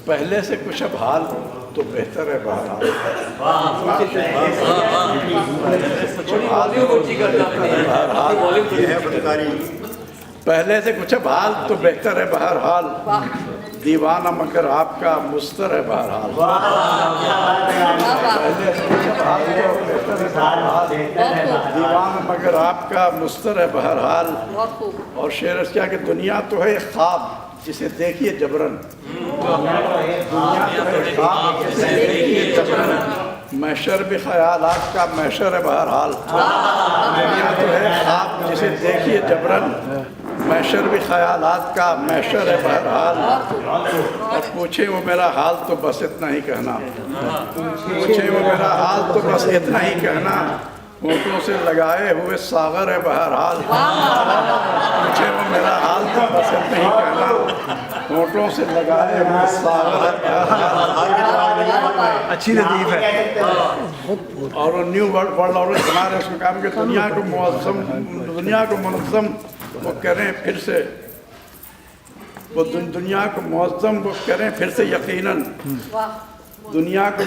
پہلے سے کچھ اب حال تو بہتر ہے بہرحال. پہلے سے کچھ اب حال تو بہتر ہے بہرحال. دیوانہ مگر آپ کا مستر ہے بہرحال. پہلے سے کچھ اب حال تو بہتر ہے بہرحال. دیوانہ مگر آپ کا مستر ہے بہرحال. اور شعر اس کیا کہ دنیا تو ہے خواب جسے دیکھیے جبرن. دنیا تو ہے خواب جسے دیکھیے جبرن. محشر بھی خیالات کا محشر ہے بہرحال. دنیا تو ہے خواب جسے دیکھیے جبرن. محشر بھی خیالات کا محشر ہے بہرحال. اور پوچھے وہ میرا حال تو بس اتنا ہی کہنا. پوچھے وہ میرا حال تو بس اتنا ہی کہنا. ہونٹوں سے لگائے ہوئے ساغر ہے بہرحال. پوچھے وہ میرا حال تو بس اتنا ہی کہنا. ہونٹوں سے لگائے ہوئے ساغر ہے بہرحال. اچھی لطیف ہے. اور وہ نیو ورلڈ آرڈر بنا رہے اس میں کہا کہ دنیا کو منظم وہ کریں پھر سے. وہ دنیا کو منظم وہ کریں پھر سے یقیناً. دنیا کو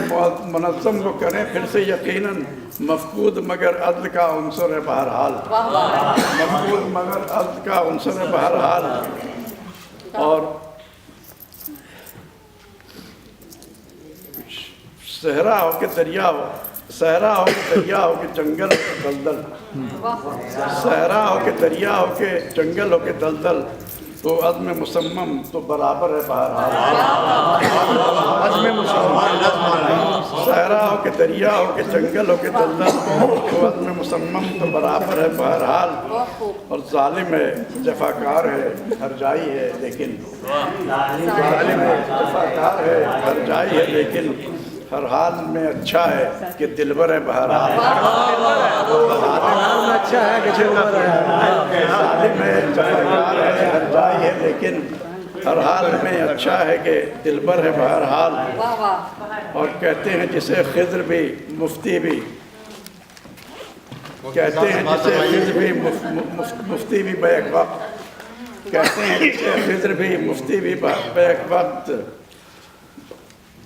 منظم وہ کریں پھر سے یقیناً. مفقود مگر عدل کا عنصر ہے بہرحال. مفقود مگر عدل کا عنصر ہے بہرحال. اور صحرا ہو کہ دریا ہو، صحرا ہو کہ دریا ہو کہ جنگل ہو کہ دلدل. صحرا ہو کہ دریا ہو کہ جنگل ہو کہ دلدل. تو عزم مصمم تو برابر ہے بہرحال. عزم مصمم. صحرا ہو کہ دریا ہو کہ جنگل ہو کہ دلدل. تو عزم مصمم تو برابر ہے بہرحال. اور ظالم ہے جفاکار ہے ہر جائی ہے لیکن. ظالم ہے جفاکار ہے ہر جائی ہے لیکن. ہر حال میں اچھا ہے کہ دلبر ہے بہرحال. اچھا ہے کہ دلبر ہے. ظالم ہے جفاکار ہے ہر جائی ہے لیکن. ہر حال میں اچھا ہے کہ دلبر ہے بہرحال. اور کہتے ہیں جسے خضر بھی مفتی بھی. کہتے ہیں جسے خضر بھی مفتی بھی بیک وقت. کہتے ہیں جسے خضر بھی مفتی بھی بیک وقت.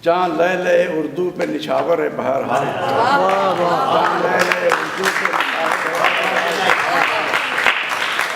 جان لے لے اردو پہ نچھاور ہے بہرحال. جان لے لے اردو پہ نچھاور ہے